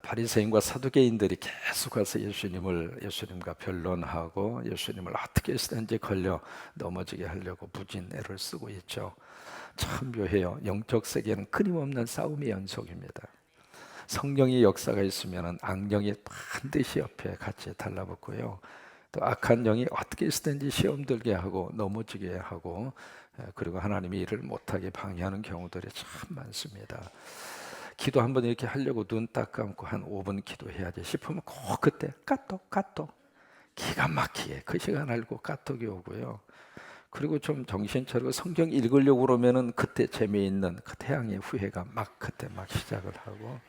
바리새인과 사두개인들이 계속 가서 예수님과 변론하고 예수님을 어떻게 해서든지 걸려 넘어지게 하려고 무진 애를 쓰고 있죠. 참 묘해요. 영적 세계는 끊임없는 싸움의 연속입니다. 성령의 역사가 있으면 악령이 반드시 옆에 같이 달라붙고요. 또 악한 영이 어떻게 해서든지 시험 들게 하고 넘어지게 하고, 그리고 하나님이 일을 못하게 방해하는 경우들이 참 많습니다. 기도 한번 이렇게 하려고 눈 딱 감고 한 5분 기도해야지 싶으면 꼭 그때 까똑 기가 막히게 그 시간 알고 까똑이 오고요. 그리고 좀 정신 차리고 성경 읽으려고 그러면은 그때 재미있는 그 태양의 후예가 그때 시작을 하고,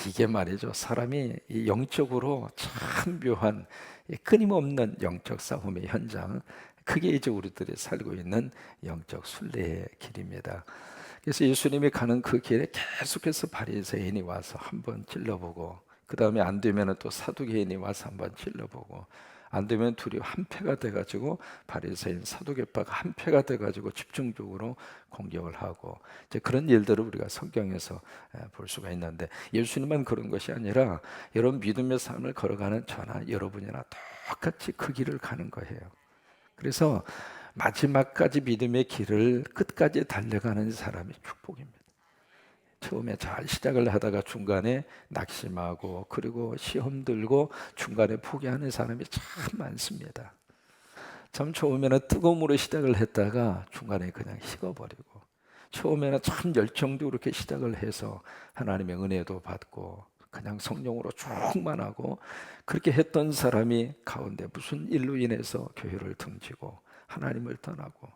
이게 말이죠, 사람이 이 영적으로 참 묘한 끊임없는 영적 싸움의 현장, 그게 이제 우리들이 살고 있는 영적 순례의 길입니다. 그래서 예수님이 가는 그 길에 계속해서 바리새인이 와서 한번 찔러보고, 그 다음에 안 되면 또 사두개인이 와서 한번 찔러보고, 안 되면 둘이 한패가 돼가지고 바리새인 사두개파가 한패가 돼가지고 집중적으로 공격을 하고, 이제 그런 일들을 우리가 성경에서 볼 수가 있는데, 예수님만 그런 것이 아니라 여러분 믿음의 삶을 걸어가는 저나 여러분이나 똑같이 그 길을 가는 거예요. 그래서 마지막까지 믿음의 길을 끝까지 달려가는 사람이 축복입니다. 처음에 잘 시작을 하다가 중간에 낙심하고 그리고 시험 들고 중간에 포기하는 사람이 참 많습니다. 참 처음에는 뜨거움으로 시작을 했다가 중간에 그냥 식어버리고, 처음에는 참 열정도 이렇게 시작을 해서 하나님의 은혜도 받고 그냥 성령으로 충만하고 그렇게 했던 사람이 가운데 무슨 일로 인해서 교회를 등지고 하나님을 떠나고,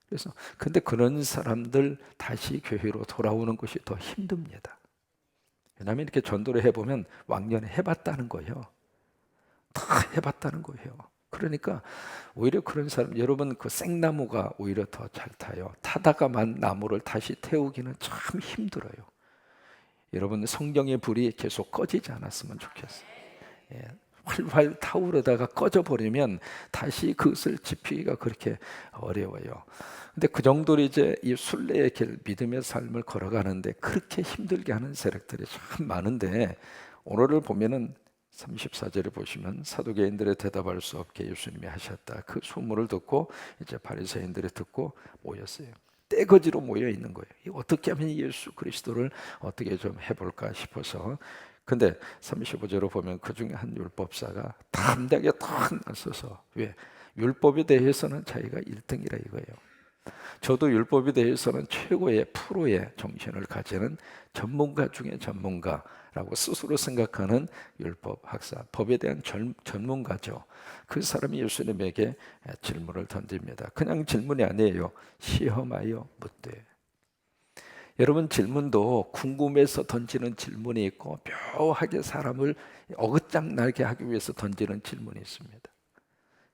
그래서 근데 그런 사람들 다시 교회로 돌아오는 것이 더 힘듭니다. 왜냐하면 이렇게 전도를 해보면 왕년에 해봤다는 거예요. 다 해봤다는 거예요. 그러니까 오히려 그런 사람, 여러분 그 생나무가 오히려 더 잘 타요. 타다가 만 나무를 다시 태우기는 참 힘들어요. 여러분 성경의 불이 계속 꺼지지 않았으면 좋겠어요. 예, 활활 타오르다가 꺼져버리면 다시 그것을 지피기가 그렇게 어려워요. 근데 그 정도로 이제 이 순례의 길, 믿음의 삶을 걸어가는데 그렇게 힘들게 하는 세력들이 참 많은데, 오늘을 보면은 34절에 보시면 사두개인들의 대답할 수 없게 예수님이 하셨다, 그 소문을 듣고 이제 바리새인들이 듣고 모였어요. 떼거지로 모여 있는 거예요. 어떻게 하면 예수 그리스도를 어떻게 좀 해볼까 싶어서. 근데 35절로 보면 그 중에 한 율법사가 담대하게 탁 나서서, 왜? 율법에 대해서는 자기가 1등이라 이거예요. 저도 율법에 대해서는 최고의 프로의 정신을 가지는 전문가 중에 전문가라고 스스로 생각하는 율법 학사, 법에 대한 전문가죠. 그 사람이 예수님에게 질문을 던집니다. 그냥 질문이 아니에요. 시험하여 묻되. 여러분 질문도 궁금해서 던지는 질문이 있고 묘하게 사람을 어긋장나게 하기 위해서 던지는 질문이 있습니다.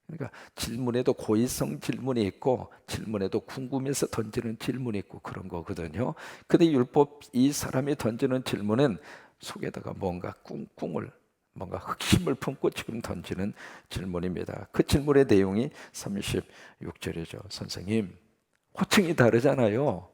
그러니까 질문에도 고의성 질문이 있고 질문에도 궁금해서 던지는 질문이 있고 그런 거거든요. 근데 율법 이 사람이 던지는 질문은 속에다가 뭔가 꿍꿍을, 뭔가 흑심을 품고 지금 던지는 질문입니다. 그 질문의 내용이 36절이죠. 선생님, 호칭이 다르잖아요.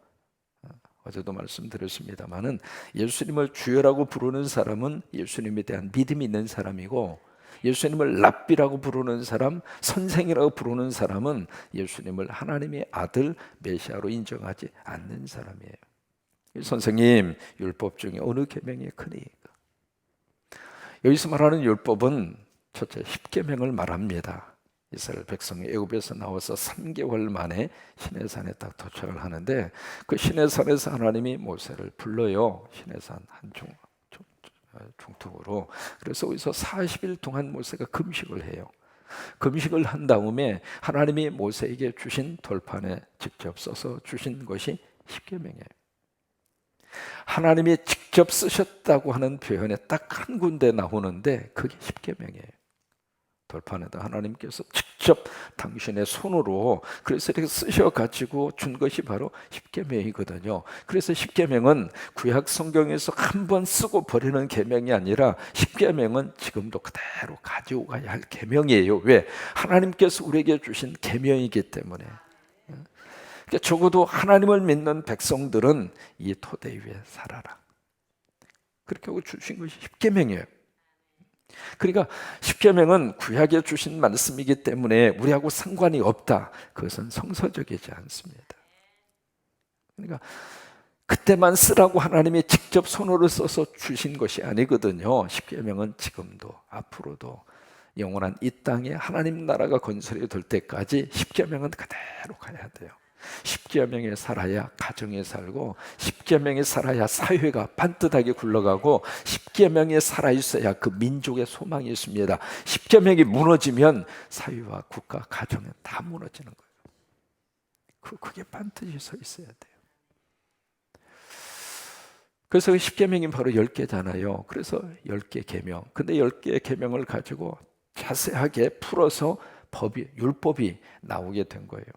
어제도 말씀드렸습니다마는 예수님을 주여라고 부르는 사람은 예수님에 대한 믿음이 있는 사람이고, 예수님을 랍비라고 부르는 사람, 선생이라고 부르는 사람은 예수님을 하나님의 아들 메시아로 인정하지 않는 사람이에요. 선생님, 율법 중에 어느 계명이 크니까? 여기서 말하는 율법은 첫째 10계명을 말합니다. 이스라엘 백성이 애굽에서 나와서 3개월 만에 시내산에 딱 도착을 하는데, 그 시내산에서 하나님이 모세를 불러요. 시내산 중턱으로. 그래서 거기서 40일 동안 모세가 금식을 해요. 금식을 한 다음에 하나님이 모세에게 주신 돌판에 직접 써서 주신 것이 10계명이에요. 하나님이 직접 쓰셨다고 하는 표현에 딱 한 군데 나오는데 그게 10계명이에요. 돌판에다 하나님께서 직접 당신의 손으로 그래서 이렇게 쓰셔가지고 준 것이 바로 십계명이거든요. 그래서 십계명은 구약 성경에서 한 번 쓰고 버리는 계명이 아니라 십계명은 지금도 그대로 가지고 가야 할 계명이에요. 왜? 하나님께서 우리에게 주신 계명이기 때문에. 그러니까 적어도 하나님을 믿는 백성들은 이 토대 위에 살아라. 그렇게 하고 주신 것이 십계명이에요. 그러니까 십계명은 구약에 주신 말씀이기 때문에 우리하고 상관이 없다. 그것은 성서적이지 않습니다. 그러니까 그때만 쓰라고 하나님이 직접 손으로 써서 주신 것이 아니거든요. 십계명은 지금도 앞으로도 영원한 이 땅에 하나님 나라가 건설이 될 때까지 십계명은 그대로 가야 돼요. 십계명에 살아야 가정에 살고, 십계명에 살아야 사회가 반듯하게 굴러가고, 십계명에 살아 있어야 그 민족의 소망이 있습니다. 십계명이 무너지면 사회와 국가, 가정은 다 무너지는 거예요. 그게 반드시 서 있어야 돼요. 그래서 그 십계명이 바로 10개잖아요. 그래서 10개 계명. 근데 10개의 계명을 가지고 자세하게 풀어서 율법이 나오게 된 거예요.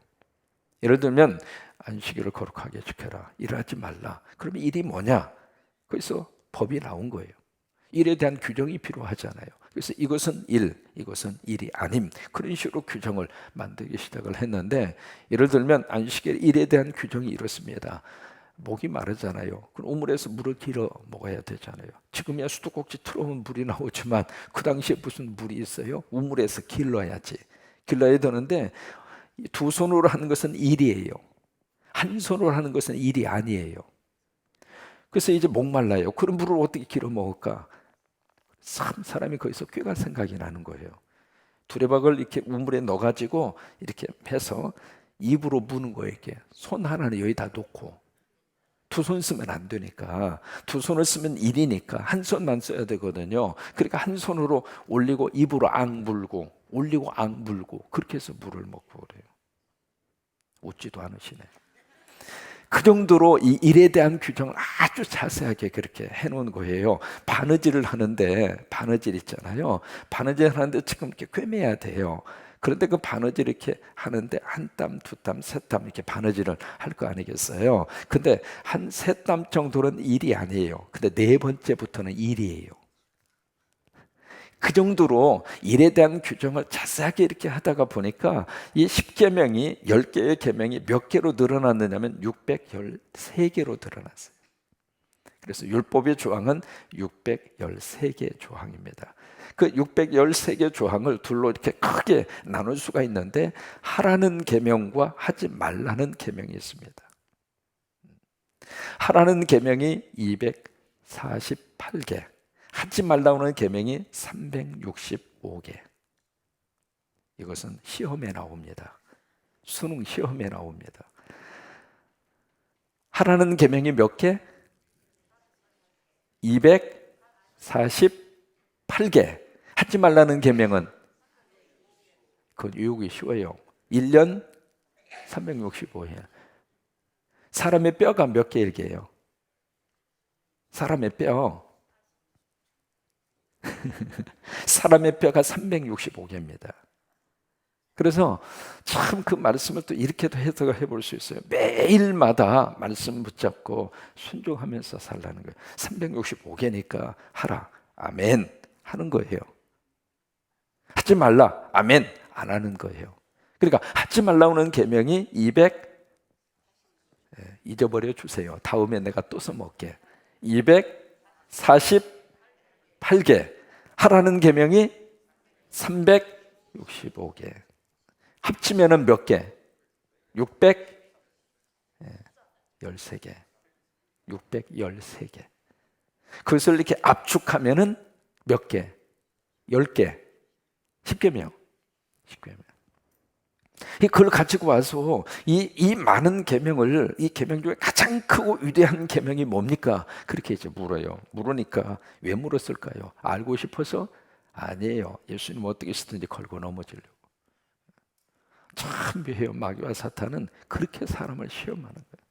예를 들면 안식일을 거룩하게 지켜라, 일하지 말라. 그러면 일이 뭐냐? 그래서 법이 나온 거예요. 일에 대한 규정이 필요하잖아요. 그래서 이것은 일, 이것은 일이 아님, 그런 식으로 규정을 만들기 시작을 했는데, 예를 들면 안식일 일에 대한 규정이 이렇습니다. 목이 마르잖아요. 그럼 우물에서 물을 길어 먹어야 되잖아요. 지금이야 수도꼭지 틀어오면 물이 나오지만 그 당시에 무슨 물이 있어요? 우물에서 길러야지. 길러야 되는데 두 손으로 하는 것은 일이에요. 한 손으로 하는 것은 일이 아니에요. 그래서 이제 목말라요. 그럼 물을 어떻게 길어 먹을까? 참 사람이 거기서 꾀가 생각이 나는 거예요. 두레박을 이렇게 우물에 넣어가지고 이렇게 해서 입으로 무는 거예요. 이렇게 손 하나는 여기다 놓고, 두 손 쓰면 안 되니까, 두 손을 쓰면 일이니까 한 손만 써야 되거든요. 그러니까 한 손으로 올리고 입으로 앙 물고, 올리고 앙 물고, 그렇게 해서 물을 먹고 그래요. 웃지도 않으시네. 그 정도로 이 일에 대한 규정을 아주 자세하게 그렇게 해놓은 거예요. 바느질을 하는데, 바느질 있잖아요. 바느질 하는데 지금 이렇게 꿰매야 돼요. 그런데 그 바느질 이렇게 하는데 한 땀, 두 땀, 세 땀 이렇게 바느질을 할 거 아니겠어요? 근데 한 세 땀 정도는 일이 아니에요. 근데 네 번째부터는 일이에요. 그 정도로 일에 대한 규정을 자세하게 이렇게 하다가 보니까 이 10계명이 10개의 계명이 몇 개로 늘어났느냐면 613개로 늘어났어요. 그래서 율법의 조항은 613개 조항입니다. 그 613개 조항을 둘로 이렇게 크게 나눌 수가 있는데, 하라는 계명과 하지 말라는 계명이 있습니다. 하라는 계명이 248개, 하지 말라는 계명이 365개. 이것은 시험에 나옵니다. 수능 시험에 나옵니다. 하라는 계명이 몇 개? 248개. 하지 말라는 계명은, 그 유혹이 쉬워요. 1년 365일. 사람의 뼈가 몇 개일게요? 사람의 뼈. 사람의 뼈가 365개입니다. 그래서 참 그 말씀을 또 이렇게도 해석을 해볼 수 있어요. 매일마다 말씀 붙잡고 순종하면서 살라는 거예요. 365개니까 하라, 아멘 하는 거예요. 하지 말라, 아멘 안 하는 거예요. 그러니까 하지 말라는 계명이 200, 잊어버려 주세요. 다음에 내가 또 써먹게. 248개. 하라는 계명이 365개. 합치면은 몇 개? 613개. 613개. 그것을 이렇게 압축하면은 몇 개? 10개. 10계명. 10계명. 그걸 가지고 와서 이 많은 계명을, 이 계명 중에 가장 크고 위대한 계명이 뭡니까? 그렇게 이제 물어요. 물으니까 왜 물었을까요? 알고 싶어서? 아니에요. 예수님 어떻게 쓰든지 걸고 넘어지려고. 참 묘해요. 마귀와 사탄은 그렇게 사람을 시험하는 거예요.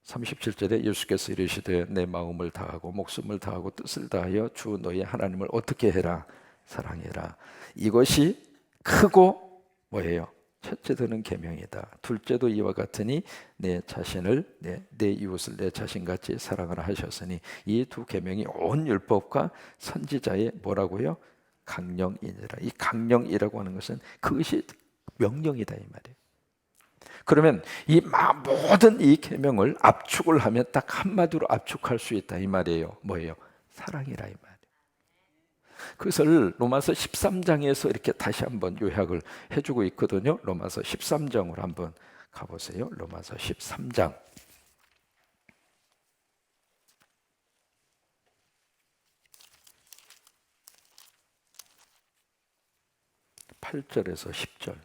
37절에 예수께서 이르시되 내 마음을 다하고 목숨을 다하고 뜻을 다하여 주 너희 하나님을 어떻게 해라? 사랑해라. 이것이 크고 뭐예요? 첫째도는 계명이다. 둘째도 이와 같으니 내 자신을 내 이웃을 내 자신같이 사랑하라 하셨으니, 이 두 계명이 온 율법과 선지자의 뭐라고요? 강령이니라. 이 강령이라고 하는 것은 그것이 명령이다 이 말이에요. 그러면 이 모든 이 계명을 압축을 하면 딱 한마디로 압축할 수 있다 이 말이에요. 뭐예요? 사랑이라 이 말이에요. 그것을 로마서 13장에서 이렇게 다시 한번 요약을 해주고 있거든요. 로마서 13장으로 한번 가보세요. 로마서 13장 8절에서 10절.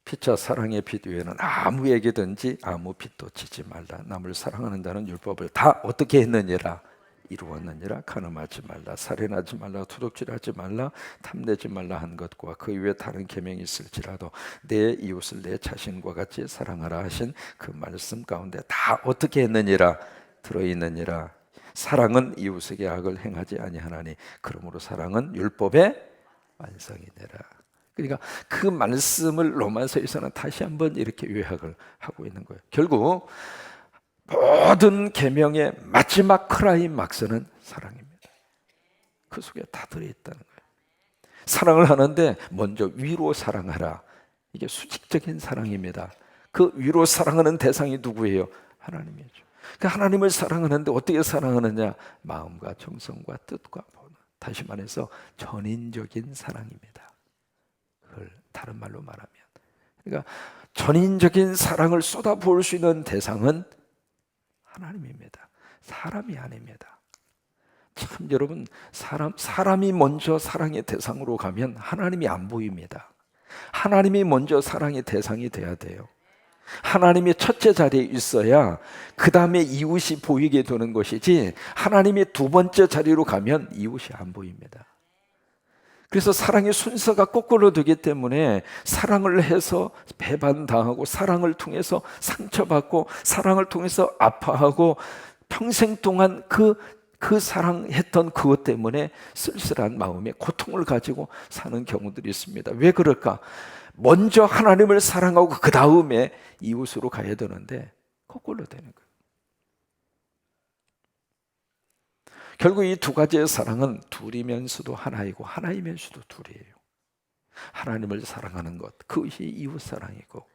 피차 사랑의 빛 외에는 아무에게든지 아무 빛도 지지 말라. 남을 사랑하는 자는 율법을 다 어떻게 했느니라? 이루었느니라. 간음하지 말라, 살인하지 말라, 도둑질하지 말라, 탐내지 말라 한 것과 그 이외에 다른 계명이 있을지라도 내 이웃을 내 자신과 같이 사랑하라 하신 그 말씀 가운데 다 어떻게 했느니라? 들어있느니라. 사랑은 이웃에게 악을 행하지 아니하나니 그러므로 사랑은 율법의 완성이니라. 그러니까 그 말씀을 로마서에서는 다시 한번 이렇게 요약을 하고 있는 거예요. 결국 모든 계명의 마지막 클라이막스는 사랑입니다. 그 속에 다 들어있다는 거예요. 사랑을 하는데 먼저 위로 사랑하라. 이게 수직적인 사랑입니다. 그 위로 사랑하는 대상이 누구예요? 하나님이죠. 그 하나님을 사랑하는데 어떻게 사랑하느냐? 마음과 정성과 뜻과 본능. 다시 말해서 전인적인 사랑입니다. 그걸 다른 말로 말하면, 그러니까 전인적인 사랑을 쏟아부을 수 있는 대상은 하나님입니다. 사람이 아닙니다. 참 여러분, 사람이 먼저 사랑의 대상으로 가면 하나님이 안 보입니다. 하나님이 먼저 사랑의 대상이 돼야 돼요. 하나님이 첫째 자리에 있어야 그 다음에 이웃이 보이게 되는 것이지, 하나님이 두 번째 자리로 가면 이웃이 안 보입니다. 그래서 사랑의 순서가 거꾸로 되기 때문에 사랑을 해서 배반당하고, 사랑을 통해서 상처받고, 사랑을 통해서 아파하고, 평생 동안 그 사랑했던 그것 때문에 쓸쓸한 마음에 고통을 가지고 사는 경우들이 있습니다. 왜 그럴까? 먼저 하나님을 사랑하고 그 다음에 이웃으로 가야 되는데 거꾸로 되는 거예요. 결국 이 두 가지의 사랑은 둘이면서도 하나이고 하나이면서도 둘이에요. 하나님을 사랑하는 것, 그것이 이웃 사랑이고,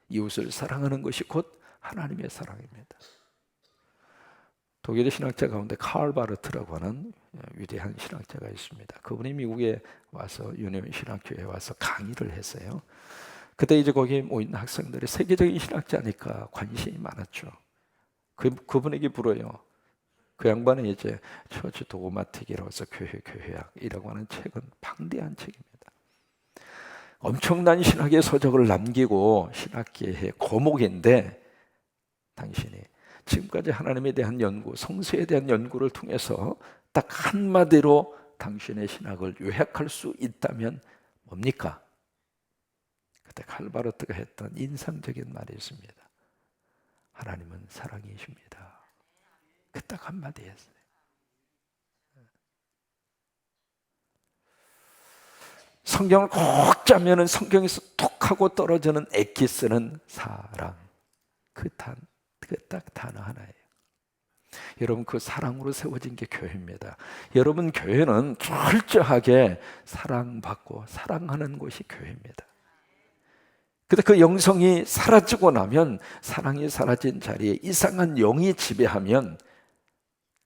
이웃을 사랑하는 것이 곧 하나님의 사랑입니다. 독일의 신학자 가운데 칼 바르트라고 하는 위대한 신학자가 있습니다. 그분이 미국에 와서 유니온 신학교에 와서 강의를 했어요. 그때 이제 거기 모인 학생들이 세계적인 신학자니까 관심이 많았죠. 그분에게 물어요. 그 양반은 이제 처치 도그마틱이라고 해서 교회학이라고 하는 책은 방대한 책입니다. 엄청난 신학의 서적을 남기고 신학계의 거목인데, 당신이 지금까지 하나님에 대한 연구, 성서에 대한 연구를 통해서 딱 한마디로 당신의 신학을 요약할 수 있다면 뭡니까? 그때 칼바르트가 했던 인상적인 말이 있습니다. 하나님은 사랑이십니다. 그 딱 한마디 했어요. 성경을 꼭 짜면은 성경에서 톡 하고 떨어지는 엑기스는 사랑. 그 딱 단어 하나예요. 여러분, 그 사랑으로 세워진 게 교회입니다. 여러분, 교회는 철저하게 사랑받고 사랑하는 곳이 교회입니다. 근데 그 영성이 사라지고 나면, 사랑이 사라진 자리에 이상한 영이 지배하면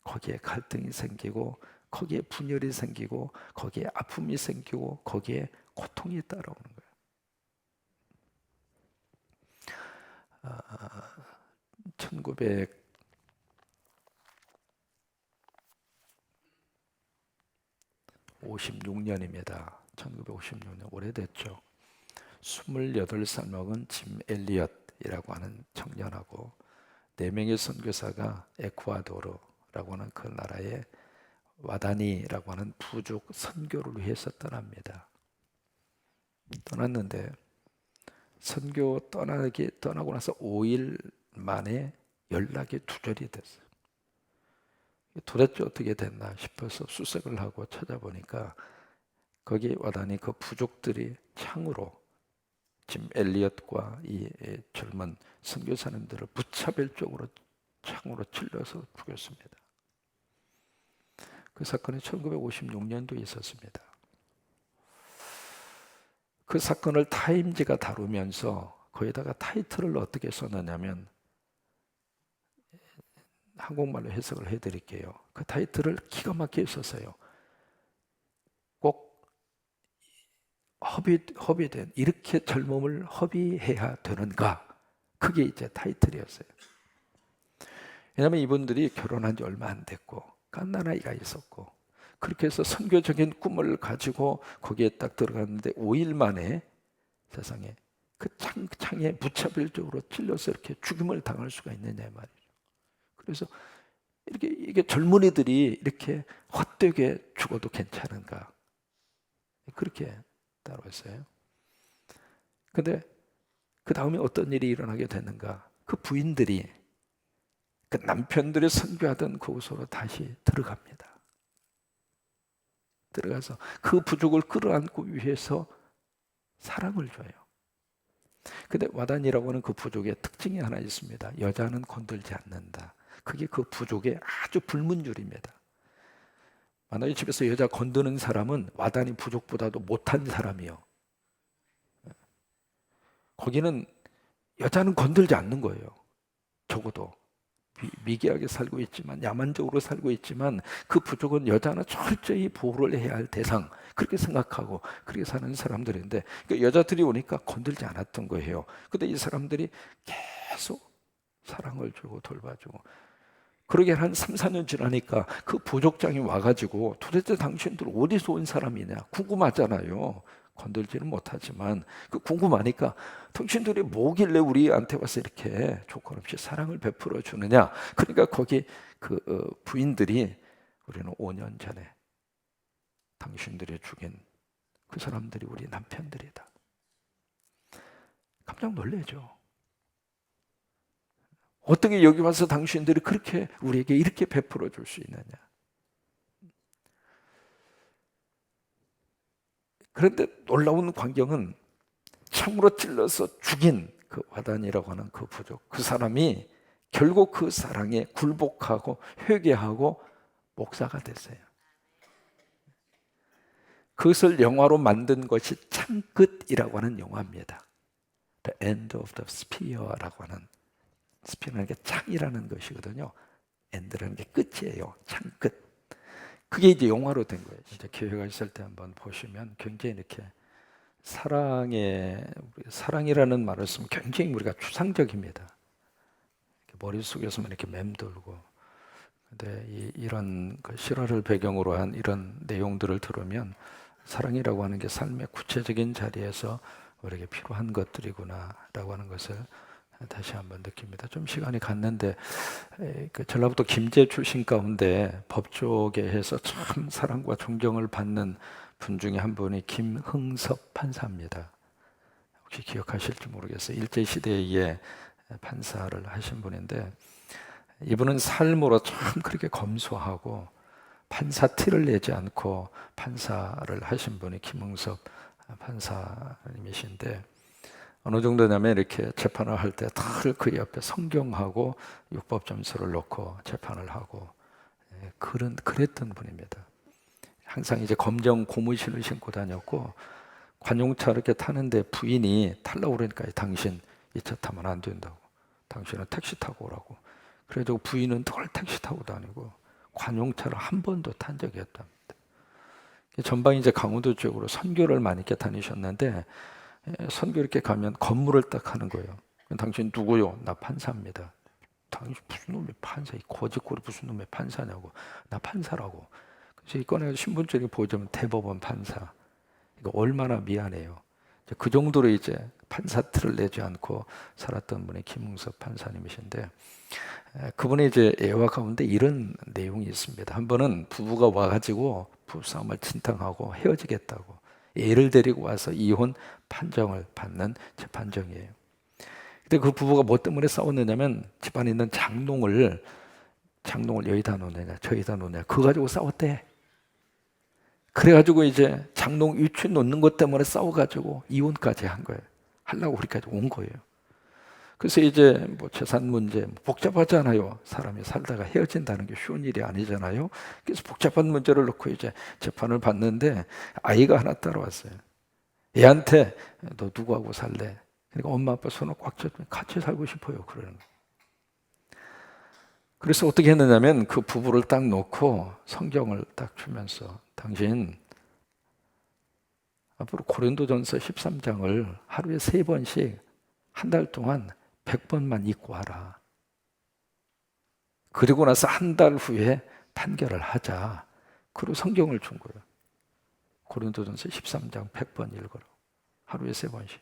거기에 갈등이 생기고, 거기에 분열이 생기고, 거기에 아픔이 생기고, 거기에 고통이 따라오는 거예요. 1956년입니다. 1956년, 오래됐죠. 28살 먹은 짐 엘리엇이라고 하는 청년하고 4명의 선교사가 에쿠아도르라고 하는 그 나라의 와다니라고 하는 부족 선교를 위해서 떠납니다. 떠났는데 선교 떠나고 나서 5일 만에 연락이 두절이 됐어요. 도대체 어떻게 됐나 싶어서 수색을 하고 찾아보니까 거기 와다니 그 부족들이 창으로 짐 엘리엇과 이 젊은 선교사님들을 무차별적으로 창으로 찔러서 죽였습니다. 그 사건이 1956년도에 있었습니다. 그 사건을 타임지가 다루면서 거기다가 타이틀을 어떻게 썼느냐면, 한국말로 해석을 해드릴게요. 그 타이틀을 기가 막히게 썼어요. 꼭 허비된, 이렇게 젊음을 허비해야 되는가? 그게 이제 타이틀이었어요. 왜냐하면 이분들이 결혼한 지 얼마 안 됐고 갓난아이가 있었고, 그렇게 해서 선교적인 꿈을 가지고 거기에 딱 들어갔는데 5일 만에 세상에 그 창에 무차별적으로 찔려서 이렇게 죽임을 당할 수가 있느냐 말이죠. 그래서 이게 젊은이들이 이렇게 헛되게 죽어도 괜찮은가, 그렇게 따라왔어요. 근데 그 다음에 어떤 일이 일어나게 됐는가? 그 부인들이 그 남편들이 선교하던 그곳으로 다시 들어갑니다. 들어가서 그 부족을 끌어안고 위해서 사랑을 줘요. 근데 와단이라고 하는 그 부족의 특징이 하나 있습니다. 여자는 건들지 않는다. 그게 그 부족의 아주 불문율입니다. 만약에 집에서 여자 건드는 사람은 와단이 부족보다도 못한 사람이요. 거기는 여자는 건들지 않는 거예요. 적어도 미개하게 살고 있지만, 야만적으로 살고 있지만, 그 부족은 여자는 철저히 보호를 해야 할 대상, 그렇게 생각하고 그렇게 사는 사람들인데, 그러니까 여자들이 오니까 건들지 않았던 거예요. 근데 이 사람들이 계속 사랑을 주고 돌봐주고, 그러게 한 3, 4년 지나니까 그 부족장이 와가지고 도대체 당신들 어디서 온 사람이냐 궁금하잖아요. 건들지는 못하지만 그 궁금하니까 당신들이 뭐길래 우리한테 와서 이렇게 조건 없이 사랑을 베풀어 주느냐. 그러니까 거기 그 부인들이 우리는 5년 전에 당신들이 죽인 그 사람들이 우리 남편들이다. 깜짝 놀래죠. 어떻게 여기 와서 당신들이 그렇게 우리에게 이렇게 베풀어 줄 수 있느냐. 그런데 놀라운 광경은 참으로 찔러서 죽인 그 와단이라고 하는 그 부족, 그 사람이 결국 그 사랑에 굴복하고 회개하고 목사가 됐어요. 그것을 영화로 만든 것이 창끝이라고 하는 영화입니다. The End of the Spear라고 하는, 스피어라는 게 창이라는 것이거든요. 엔드라는 게 끝이에요. 창끝. 그게 이제 영화로 된 거예요. 진짜 기회가 있을 때 한번 보시면 굉장히 이렇게 사랑이라는 말을 쓰면 굉장히 우리가 추상적입니다. 머릿속에서만 이렇게 맴돌고. 근데 이런 그 실화를 배경으로 한 이런 내용들을 들으면 사랑이라고 하는 게 삶의 구체적인 자리에서 우리에게 필요한 것들이구나라고 하는 것을 다시 한번 느낍니다. 좀 시간이 갔는데 그 전라북도 김제 출신 가운데 법조계 해서 참 사랑과 존경을 받는 분 중에 한 분이 김흥섭 판사입니다. 혹시 기억하실지 모르겠어요. 일제시대에 판사를 하신 분인데, 이분은 삶으로 참 그렇게 검소하고 판사 티를 내지 않고 판사를 하신 분이 김흥섭 판사님이신데, 어느 정도냐면 이렇게 재판을 할 때 늘 그 옆에 성경하고 율법 점수를 놓고 재판을 하고, 그랬던 분입니다. 항상 이제 검정 고무신을 신고 다녔고, 관용차 이렇게 타는데 부인이 타려고 그러니까 당신 이 차 타면 안 된다고, 당신은 택시 타고 오라고. 그래도 부인은 늘 택시 타고 다니고 관용차를 한 번도 탄 적이 없답니다. 전방 이제 강원도 쪽으로 선교를 많이 이렇게 다니셨는데, 선교 이렇게 가면 건물을 딱 하는 거예요. 당신 누구요? 나 판사입니다. 당신 무슨 놈의 판사, 이 거짓골이 무슨 놈의 판사냐고. 나 판사라고. 그래서 이 꺼내서 신분증이 보여주면 대법원 판사. 이거 얼마나 미안해요. 그 정도로 이제 판사 틀을 내지 않고 살았던 분이 김흥섭 판사님이신데, 그분의 이제 애화 가운데 이런 내용이 있습니다. 한 번은 부부가 와가지고 부부싸움을 진탕하고 헤어지겠다고 애를 데리고 와서 이혼 판정을 받는 재판정이에요. 근데 그 부부가 뭐 때문에 싸웠느냐면, 집안에 있는 장롱을 여기다 놓느냐 저기다 놓느냐 그거 가지고 싸웠대. 그래가지고 이제 장롱 위치 놓는 것 때문에 싸워가지고 이혼까지 한 거예요. 하려고 우리까지 온 거예요. 그래서 이제 뭐 재산 문제 복잡하잖아요. 사람이 살다가 헤어진다는 게 쉬운 일이 아니잖아요. 그래서 복잡한 문제를 놓고 이제 재판을 받는데 아이가 하나 따라왔어요. 애한테 너 누구하고 살래? 그러니까 엄마 아빠 손을 꽉 잡고 같이 살고 싶어요. 그러는 거예요. 그래서 어떻게 했느냐면 그 부부를 딱 놓고 성경을 딱 주면서 당신 앞으로 고린도전서 13장을 하루에 3번씩 한 달 동안 100번만 읽고 와라. 그리고 나서 한 달 후에 판결을 하자. 그리고 성경을 준 거예요. 고린도전서 13장 100번 읽어라. 하루에 3번씩.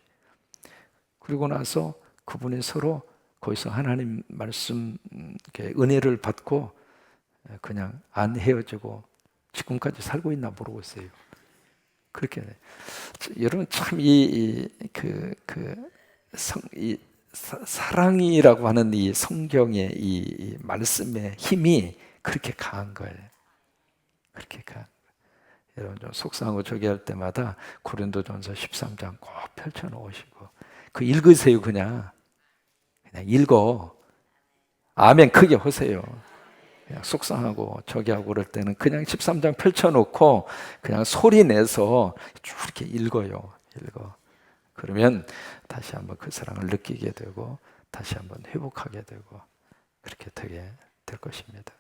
그리고 나서 그분이 서로 거기서 하나님 말씀 은혜를 받고 그냥 안 헤어지고 지금까지 살고 있나 모르겠어요. 그렇게 여러분 참 사랑이라고 하는 이 성경의 이 말씀의 힘이 그렇게 강한 거예요. 그렇게 강한 거예요. 여러분 좀 속상하고 저기 할 때마다 고린도전서 13장 꼭 펼쳐 놓으시고 그 읽으세요. 그냥 읽어. 아멘 크게 하세요. 그냥 속상하고 저기 하고 그럴 때는 그냥 13장 펼쳐놓고 그냥 소리 내서 쭉 이렇게 읽어요. 읽어. 그러면 다시 한번 그 사랑을 느끼게 되고 다시 한번 회복하게 되고 그렇게 되게 될 것입니다.